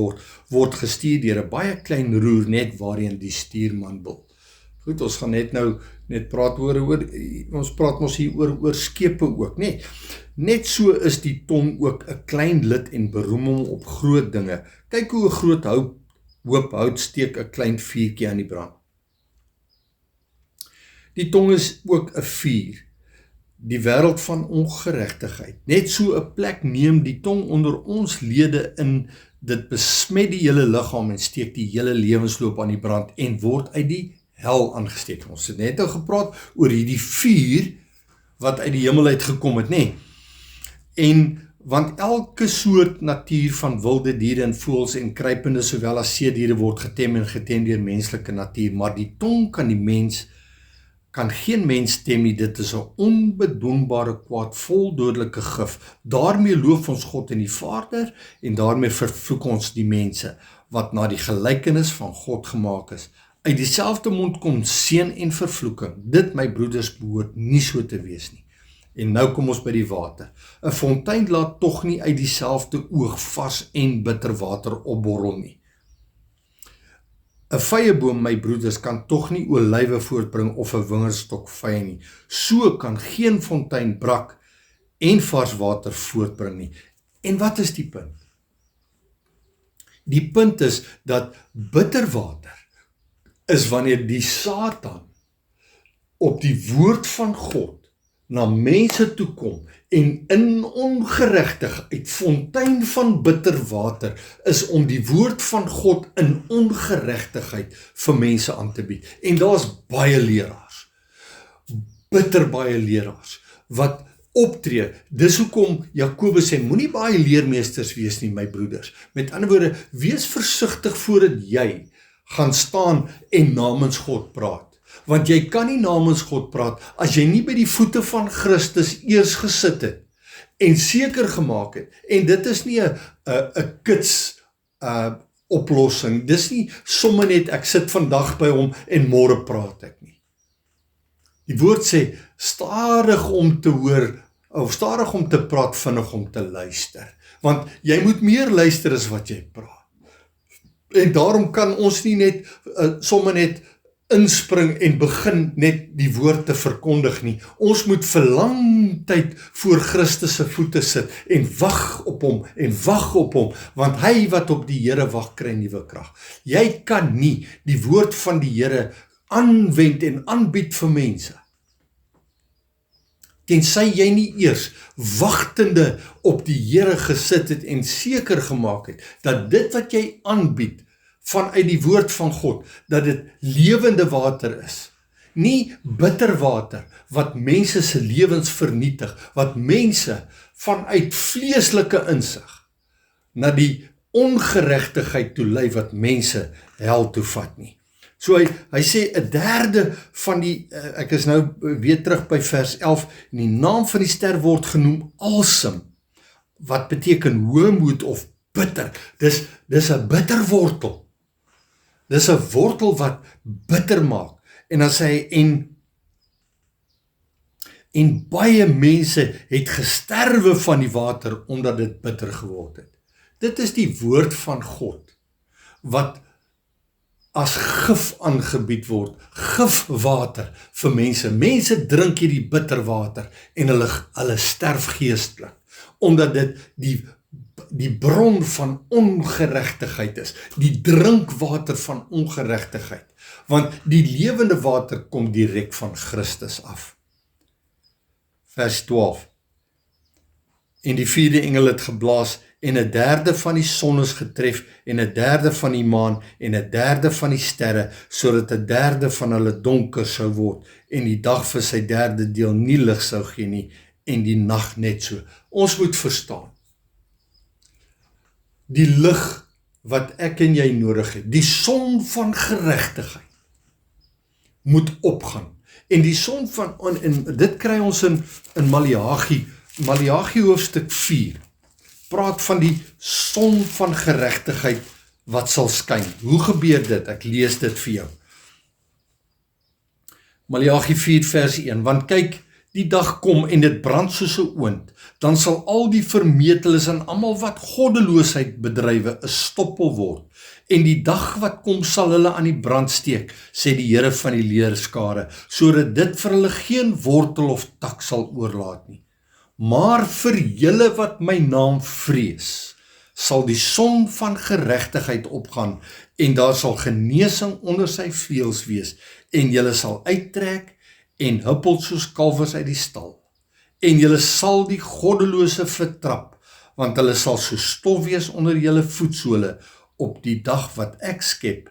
word gestuur deur 'n baie klein roer net waarheen die stuurman wil. Goed, ons gaan net praat ons praat mos hier oor skepe ook, nee. Net so is die tong ook 'n klein lid en beroem hom op groot dinge. Kyk hoe 'n groot hoop hout steek 'n klein vuurtjie aan die brand. Die tong is ook 'n vuur, die wêreld van ongeregtigheid. Net so 'n plek neem die tong onder ons lede in, dit besmet die hele liggaam en steek die hele lewensloop aan die brand en word uit die hel aangesteek. Ons het net gepraat oor hierdie vuur wat uit die hemel uit gekom het, nê? En want elke soort natuur van wilde diere en voëls en kruipende sowel as seediere word getem deur menslike natuur, maar die tong kan geen mens stem nie, dit is 'n onbedwingbare kwaad vol dodelike gif. Daarmee loof ons God en die Vader en daarmee vervloek ons die mense wat na die gelykenis van God gemaak is. Uit dieselfde mond kom seën en vervloeking. Dit, my broeders, behoort nie so te wees nie. En nou kom ons by die water. 'n Fontein laat tog nie uit dieselfde oog vars en bitter water opborrel nie. 'n Vyeboom, my broeders, kan tog nie olywe voortbring of 'n wingerdstok vye nie. So kan geen fontein brak en vars water voortbring nie. En wat is die punt? Die punt is dat bitter water is wanneer die Satan op die woord van God na mense toe kom En in ongeregtigheid, fontein van bitter water, is om die woord van God in ongeregtigheid vir mense aan te bied. En daar's baie leraars, bitter baie leraars, wat optree. Dis hoekom Jakobus sê, moenie baie leermeesters wees nie, my broeders. Met ander woorde, wees versigtig voordat jy gaan staan en namens God praat. Want jy kan nie namens God praat as jy nie by die voete van Christus eers gesit het en seker gemaak het. En dit is nie 'n kits oplossing. Dis nie sommer net ek sit vandag by hom en môre praat ek nie. Die woord sê stadig om te hoor of stadig om te praat, vinnig om te luister. Want jy moet meer luister as wat jy praat. En daarom kan ons nie net sommer net inspring en begin net die woord te verkondig nie. Ons moet vir lang tyd voor Christus se voete sit en wag op hom, want hy wat op die Here wag kry nuwe krag. Jy kan nie die woord van die Here aanwend en aanbied vir mense tensy jy nie eers wagtende op die Here gesit het en seker gemaak het dat dit wat jy aanbied vanuit die woord van God, dat dit lewende water is. Nie bitter water wat mense se lewens vernietig, wat mense vanuit vleeslike insig na die ongeregtigheid toe lei wat mense hel toe vat nie. So hy sê 'n derde van die, ek is nou weer terug by vers 11, en die naam van die ster word genoem Alsem, wat beteken hoogmoed of bitter. Dis 'n bitter wortel. Dis 'n wortel wat bitter maak. En dan sê hy, en baie mense het gesterwe van die water, omdat dit bitter geword het. Dit is die woord van God, wat as gif aangebied word, gifwater vir mense. Mense drink hierdie bitter water, en hulle sterf geestelik, omdat dit die bron van ongeregtigheid is, die drinkwater van ongeregtigheid, want die lewende water kom direk van Christus af. Vers 12, en die vierde engel het geblaas, en 'n derde van die son is getref, en 'n derde van die maan, en 'n derde van die sterre, sodat 'n derde van hulle donker sou word, en die dag vir sy derde deel nie lig sou gee nie, en die nag net so. Ons moet verstaan, die lig wat ek en jy nodig het, die son van geregtigheid, moet opgaan. En die son van, en dit kry ons in Maleagi hoofstuk 4, praat van die son van geregtigheid wat sal skyn. Hoe gebeur dit? Ek lees dit vir jou. Maleagi 4 vers 1, want kyk, die dag kom en dit brand soos 'n oond, dan sal al die vermeteles en almal wat goddeloosheid bedrywe 'n stoppel word. En die dag wat kom sal hulle aan die brand steek, sê die Here van die leerskare, sodat dit vir hulle geen wortel of tak sal oorlaat nie. Maar vir julle wat my naam vrees, sal die son van geregtigheid opgaan, en daar sal genesing onder sy vleuels wees, en julle sal uittrek en huppel soos kalwers uit die stal. En julle sal die goddelose vertrap, want hulle sal so stof wees onder julle voetsole op die dag wat ek skep,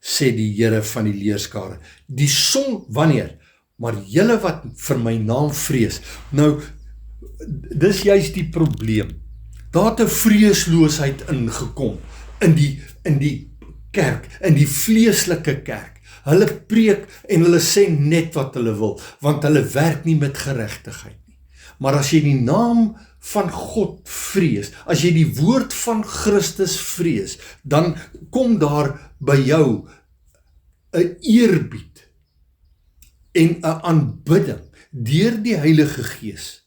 sê die Here van die leerskare. Die son, wanneer? Maar julle wat vir my naam vrees. Nou, dis juist die probleem. Daar het 'n vreesloosheid ingekom in die kerk, in die vleeslike kerk. Hulle preek en hulle sê net wat hulle wil, want hulle werk nie met geregtigheid nie. Maar as jy die naam van God vrees, as jy die woord van Christus vrees, dan kom daar by jou 'n eerbied en 'n aanbidding deur die Heilige Gees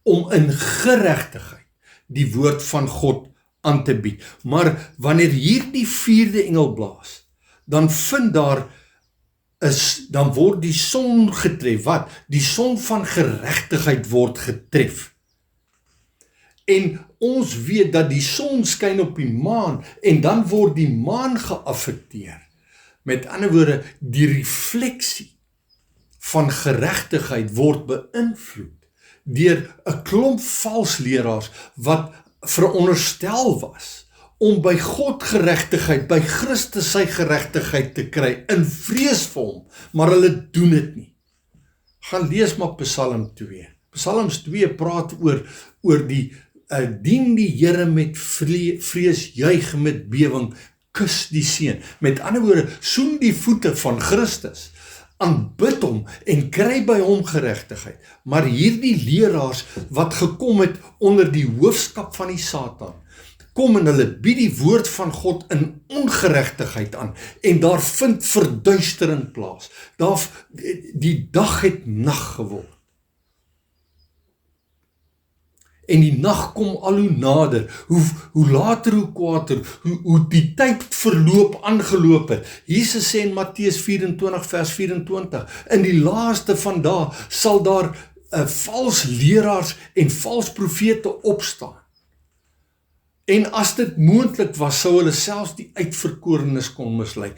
om in geregtigheid die woord van God aan te bied. Maar wanneer hierdie vierde engel blaas, dan dan word die son getref. Wat? Die son van geregtigheid word getref. En ons weet dat die son skyn op die maan, en dan word die maan geaffekteer. Met ander woorde, die refleksie van geregtigheid word beïnvloed deur 'n klomp valsleraars wat veronderstel was om by God geregtigheid, by Christus sy geregtigheid te kry, in vrees vir hom, maar hulle doen dit nie. Gaan lees maar Psalm 2. Psalms 2 praat oor die dien die Here met vrees, juig met bewing, kus die seun. Met ander woorde, soen die voete van Christus, aanbid hom en kry by hom geregtigheid. Maar hierdie leraars wat gekom het onder die hoofskap van die Satan, kom en hulle bied die woord van God in ongeregtigheid aan en daar vind verduistering plaas. Die dag het nag geword. En die nag kom al hoe nader, hoe later hoe kwater, hoe die tyd aangeloop het. Jesus sê in Matteus 24 vers 24, in die laaste van dae sal daar vals leraars en vals profete opstaan. En as dit moontlik was, sou hulle selfs die uitverkorenes kon mislei.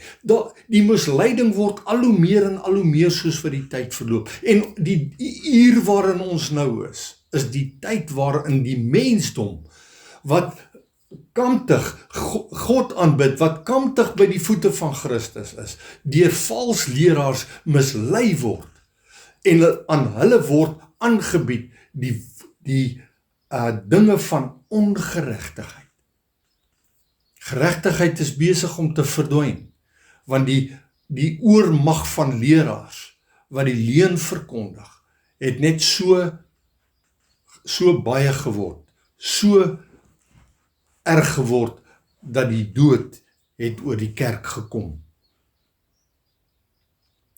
Die misleiding word al hoe meer en al hoe meer soos vir die tyd verloop. En die uur waarin ons nou is die tyd waarin die mensdom, wat kantig God aanbid, wat kantig by die voete van Christus is, deur vals leraars mislei word, en aan hulle word aangebied die dinge van ongeregtigheid. Geregtigheid is besig om te verdwyn, want die oormag van leraars, wat die leuen verkondig, het net so baie geword, so erg geword, dat die dood het oor die kerk gekom.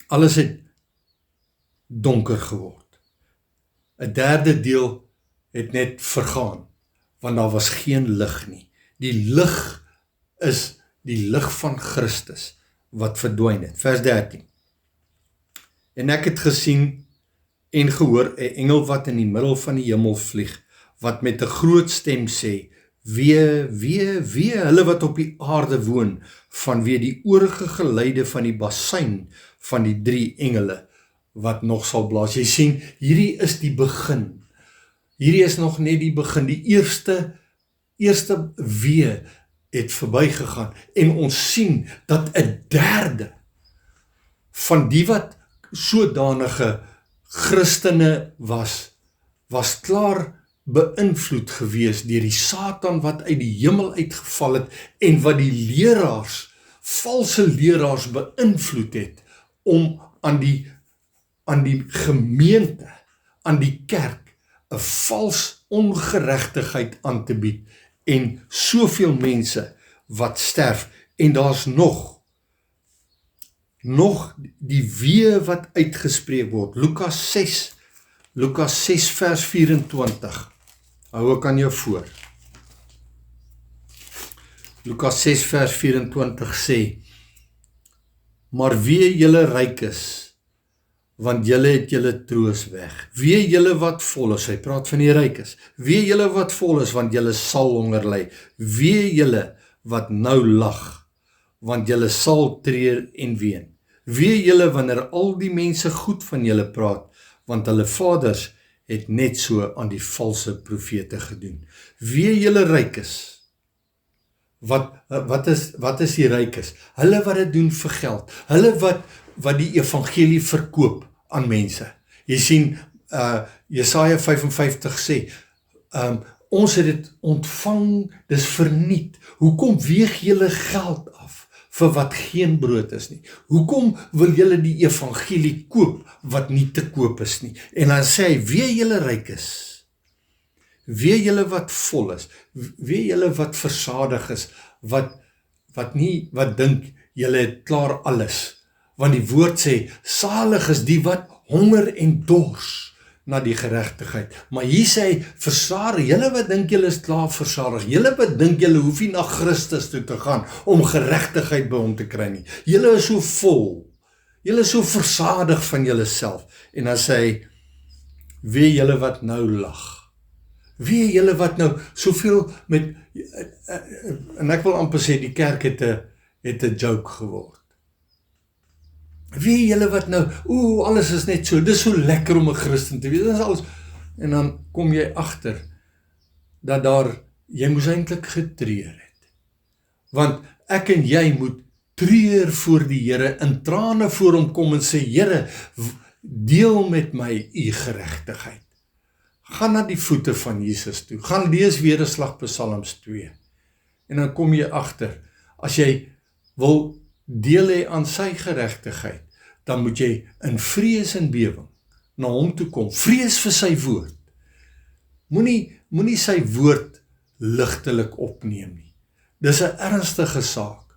Alles het donker geword. 'n derde deel het net vergaan, want daar was geen lig nie. Die lig is die lig van Christus, wat verdwyn het. Vers 13. En ek het gesien en gehoor 'n engel wat in die middel van die hemel vlieg, wat met 'n groot stem sê, wee, hulle wat op die aarde woon, vanweë die oorige geluide van die basuin van die 3 engele, wat nog sal blaas. Jy sien, hierdie is die begin. Hierdie is nog net die begin. Die eerste wee het verbygegaan, en ons sien dat 'n derde van die wat sodanige Christene was klaar beïnvloed gewees deur die Satan wat uit die hemel uitgeval het, en wat die leraars, valse leraars beïnvloed het, om aan die gemeente, aan die kerk, 'n vals ongeregtigheid aan te bied, en soveel mense wat sterf, en daar's nog die wee wat uitgespreek word. Lukas 6 vers 24, hou ek aan jou voor. Lukas 6 vers 24 sê, maar wee julle rykes, want julle het julle troos weg. Wee julle wat vol is, hy praat van die rykes. Wee julle wat vol is, want julle sal honger ly. Wee julle wat nou lag, want julle sal treur en ween. Wee julle wanneer al die mense goed van julle praat, want hulle vaders het net so aan die valse profete gedoen. Wee julle rykes. Wat is die rykes? Hulle wat dit doen vir geld. Hulle wat die evangelie verkoop aan mense. Jy sien, Jesaja 55 sê, ons het dit ontvang, dis verniet. Hoekom weeg julle geld af vir wat geen brood is nie? Hoekom wil julle die evangelie koop wat nie te koop is nie? En dan sê hy, wee julle rykes, wee julle wat vol is, wee julle wat versadig is, wat dink julle het klaar alles. Want die woord sê, salig is die wat honger en dors na die geregtigheid. Maar hier sê hy, versadig, julle wat dink julle is klaar versadig, julle wat dink julle hoef nie na Christus toe te gaan om geregtigheid by hom te kry nie. Julle is so vol, julle is so versadig van julle self. En dan sê hy, wee julle wat nou lag. Wee julle wat nou soveel met, en ek wil amper sê, die kerk het 'n joke geword. Wee julle wat nou, alles is net so, dis so lekker om 'n Christen te wees, dis alles, En dan kom jy agter dat jy moes eintlik getreur het. Want ek en jy moet treur voor die Here, in trane voor hom kom en sê, Here, deel met my u geregtigheid. Gaan na die voete van Jesus toe, gaan lees weer 'n slag Psalms 2. En dan kom jy agter, as jy wil deel hê aan sy geregtigheid, dan moet jy in vrees en bewering na hom toe kom, vrees vir sy woord. Moenie sy woord ligtelik opneem nie. Dis 'n ernstige saak.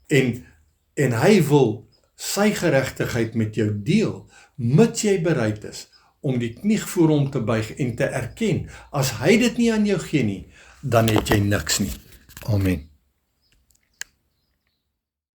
En hy wil sy geregtigheid met jou deel, mits jy bereid is om die knie voor hom te buig en te erken, as hy dit nie aan jou gee nie, dan het jy niks nie. Amen.